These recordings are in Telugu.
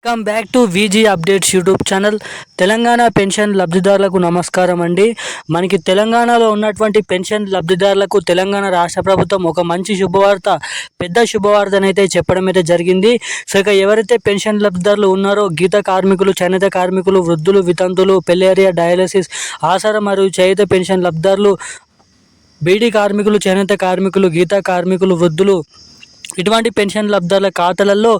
Welcome back to VG updates YouTube channel. Telangana pension లబ్ధిదారులకు నమస్కారం అండి. మనకి తెలంగాణలో ఉన్నటువంటి పెన్షన్ లబ్ధిదారులకు తెలంగాణ రాష్ట్ర ప్రభుత్వం ఒక మంచి శుభవార్త, పెద్ద శుభవార్తనైతే చెప్పడం అయితే జరిగింది. సో ఇక ఎవరైతే పెన్షన్ లబ్ధిదారులు ఉన్నారో గీత కార్మికులు, చేనేత కార్మికులు, వృద్ధులు, వితంతులు, పెళ్లేరియా, డయాలసిస్, ఆసరా మరియు చేనేత పెన్షన్ లబ్ధిదారులు, బీడీ కార్మికులు, చేనేత కార్మికులు, గీత కార్మికులు, వృద్ధులు, ఇటువంటి పెన్షన్ లబ్ధిదారుల ఖాతాలలో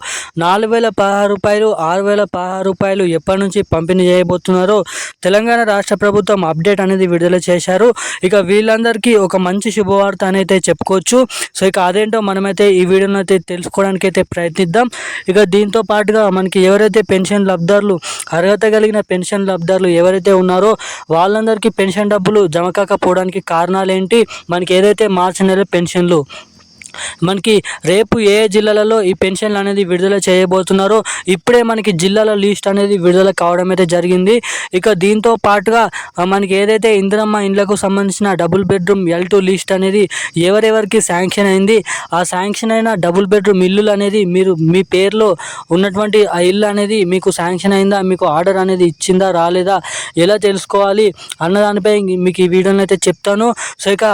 4,016 రూపాయలు, 6,016 రూపాయలు ఎప్పటి నుంచి పంపిణీ చేయబోతున్నారో తెలంగాణ రాష్ట్ర ప్రభుత్వం అప్డేట్ అనేది విడుదల చేశారు. ఇక వీళ్ళందరికీ ఒక మంచి శుభవార్త అనేది చెప్పుకోవచ్చు. సో ఇక అదేంటో మనమైతే ఈ వీడియోని అయితే తెలుసుకోవడానికి అయితే ప్రయత్నిద్దాం. ఇక దీంతో పాటుగా మనకి ఎవరైతే పెన్షన్ లబ్ధిదారులు, అర్హత కలిగిన పెన్షన్ లబ్ధిదారులు ఎవరైతే ఉన్నారో వాళ్ళందరికీ పెన్షన్ డబ్బులు జమ కాకపోవడానికి కారణాలు ఏంటి, మనకి ఏదైతే మార్చి నెల పెన్షన్లు మనకి రేపు ఏ జిల్లాలలో ఈ పెన్షన్లు అనేది విడుదల చేయబోతున్నారో ఇప్పుడే మనకి జిల్లాల లిస్ట్ అనేది విడుదల కావడం అయితే జరిగింది. ఇక దీంతో పాటుగా మనకి ఏదైతే ఇందిరమ్మ ఇండ్లకు సంబంధించిన డబుల్ బెడ్రూమ్ L2 లిస్ట్ అనేది ఎవరెవరికి శాంక్షన్ అయింది, ఆ శాంక్షన్ అయిన డబుల్ బెడ్రూమ్ ఇల్లులు అనేది మీరు మీ పేరులో ఉన్నటువంటి ఆ ఇల్లు అనేది మీకు శాంక్షన్ అయిందా, మీకు ఆర్డర్ అనేది ఇచ్చిందా రాలేదా, ఎలా తెలుసుకోవాలి అన్నదానిపై మీకు ఈ వీడియోని అయితే చెప్తాను. సో ఇక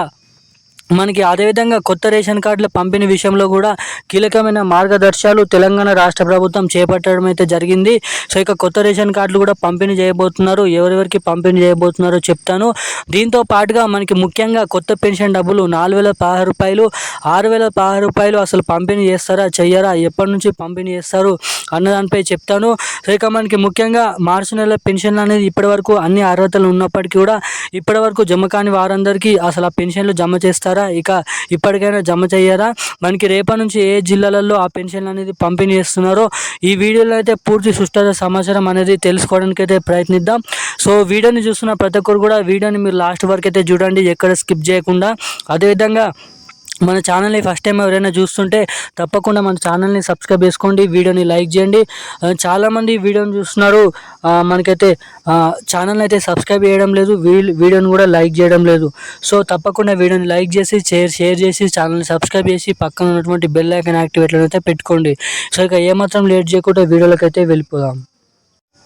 మనకి అదేవిధంగా కొత్త రేషన్ కార్డుల పంపిణీ విషయంలో కూడా కీలకమైన మార్గదర్శకాలు తెలంగాణ రాష్ట్ర ప్రభుత్వం చేపట్టడం అయితే జరిగింది. సో ఇక కొత్త రేషన్ కార్డులు కూడా పంపిణీ చేయబోతున్నారు. ఎవరెవరికి పంపిణీ చేయబోతున్నారో చెప్తాను. దీంతో పాటుగా మనకి ముఖ్యంగా కొత్త పెన్షన్ డబ్బులు 4,016 రూపాయలు, 6,016 రూపాయలు అసలు పంపిణీ చేస్తారా చెయ్యరా, ఎప్పటి నుంచి పంపిణీ చేస్తారు అన్నదానిపై చెప్తాను. సో ఇక మనకి ముఖ్యంగా మార్చి నెల పెన్షన్లు అనేది ఇప్పటివరకు అన్ని అర్హతలు ఉన్నప్పటికీ కూడా ఇప్పటివరకు జమ కాని వారందరికీ అసలు ఆ పెన్షన్లు జమ చేస్తారా, ఇక ఇప్పటికైనా జమ చేయరా, మనకి రేపటి నుంచి ఏ జిల్లాలలో ఆ పెన్షన్లు అనేది పంపిణీ చేస్తున్నారో ఈ వీడియోలో అయితే పూర్తి సుష్ఠత సమాచారం అనేది తెలుసుకోవడానికి అయితే ప్రయత్నిద్దాం. సో వీడియోని చూస్తున్న ప్రతి ఒక్కరు కూడా వీడియోని మీరు లాస్ట్ వరకు అయితే చూడండి, ఎక్కడ స్కిప్ చేయకుండా. అదేవిధంగా మన ఛానల్ని ఫస్ట్ టైం ఎవరైనా చూస్తుంటే తప్పకుండా మన ఛానల్ని సబ్స్క్రైబ్ చేసుకోండి, వీడియోని లైక్ చేయండి. చాలామంది వీడియోని చూస్తున్నారు, మనకైతే ఛానల్ని అయితే సబ్స్క్రైబ్ చేయడం లేదు, వీడియోని కూడా లైక్ చేయడం లేదు. సో తప్పకుండా వీడియోని లైక్ చేసి షేర్ చేసి ఛానల్ని సబ్స్క్రైబ్ చేసి పక్కన ఉన్నటువంటి బెల్ ఐకాన్ యాక్టివేట్లో అయితే పెట్టుకోండి. సో ఇక ఏమాత్రం లేట్ చేయకుండా వీడియోలోకి అయితే వెళ్ళిపోదాం.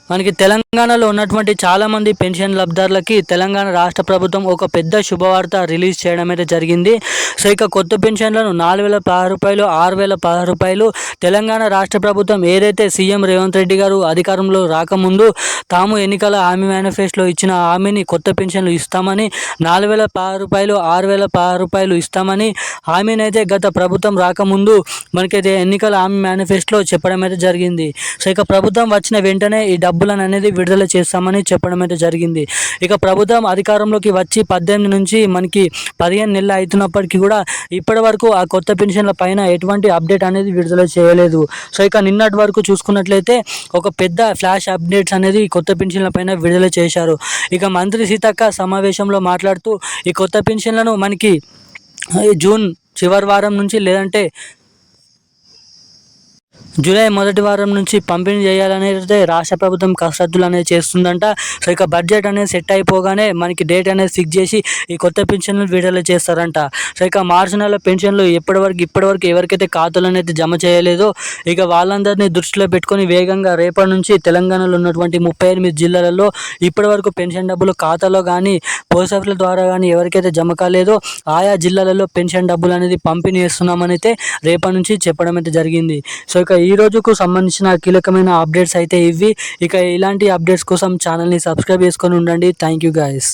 మనకి తెలంగాణలో ఉన్నటువంటి చాలామంది పెన్షన్ లబ్ధిదారులకి తెలంగాణ రాష్ట్ర ప్రభుత్వం ఒక పెద్ద శుభవార్త రిలీజ్ చేయడం అయితే జరిగింది. సో ఇక కొత్త పెన్షన్లను 4,016 రూపాయలు, 6,016 రూపాయలు తెలంగాణ రాష్ట్ర ప్రభుత్వం ఏదైతే సీఎం రేవంత్ రెడ్డి గారు అధికారంలో రాకముందు తాము ఎన్నికల హామీ మేనిఫెస్టోలో ఇచ్చిన హామీని కొత్త పెన్షన్లు ఇస్తామని, 4,016 రూపాయలు, 6,016 రూపాయలు ఇస్తామని హామీని అయితే గత ప్రభుత్వం రాకముందు మనకైతే ఎన్నికల హామీ మేనిఫెస్టోలో చెప్పడం అయితే జరిగింది. సో ఇక ప్రభుత్వం వచ్చిన వెంటనే ఈ డబ్బులను అనేది విడుదల చేస్తామని చెప్పడం అయితే జరిగింది. ఇక ప్రభుత్వం అధికారంలోకి వచ్చి 18 నుంచి మనకి 15 నెలలు అవుతున్నప్పటికీ కూడా ఇప్పటి వరకు ఆ కొత్త పెన్షన్ల పైన ఎటువంటి అప్డేట్ అనేది విడుదల చేయలేదు. సో ఇక నిన్నటి వరకు చూసుకున్నట్లయితే ఒక పెద్ద ఫ్లాష్ అప్డేట్స్ అనేది కొత్త పెన్షన్ల పైన విడుదల చేశారు. ఇక మంత్రి సీతక్క సమావేశంలో మాట్లాడుతూ ఈ కొత్త పెన్షన్లను మనకి జూన్ చివరి వారం నుంచి లేదంటే జూలై మొదటి వారం నుంచి పంపిణీ చేయాలనేది రాష్ట్ర ప్రభుత్వం కసరత్తులు అనేది చేస్తుందంట. సో ఇక బడ్జెట్ అనేది సెట్ అయిపోగానే మనకి డేట్ అనేది ఫిక్స్ చేసి ఈ కొత్త పెన్షన్లు విడుదల చేస్తారంట. సో ఇక మార్చి నెల పెన్షన్లు ఇప్పటివరకు ఎవరికైతే ఖాతాలు అనేది జమ చేయలేదో ఇక వాళ్ళందరినీ దృష్టిలో పెట్టుకొని వేగంగా రేపటి నుంచి తెలంగాణలో ఉన్నటువంటి 38 జిల్లాలలో ఇప్పటివరకు పెన్షన్ డబ్బులు ఖాతాలో కానీ పోస్ట్ ఆఫీసుల ద్వారా కానీ ఎవరికైతే జమ కాలేదో ఆయా జిల్లాలలో పెన్షన్ డబ్బులు అనేది పంపిణీ చేస్తున్నామని అయితే రేపటి నుంచి చెప్పడం అయితే జరిగింది. సో ఇక ఈ రోజుకు సంబంధించిన కీలకమైన అప్డేట్స్ అయితే ఇవి. ఇక ఇలాంటి అప్డేట్స్ కోసం ఛానల్ని సబ్స్క్రైబ్ చేసుకొని ఉండండి. Thank you guys.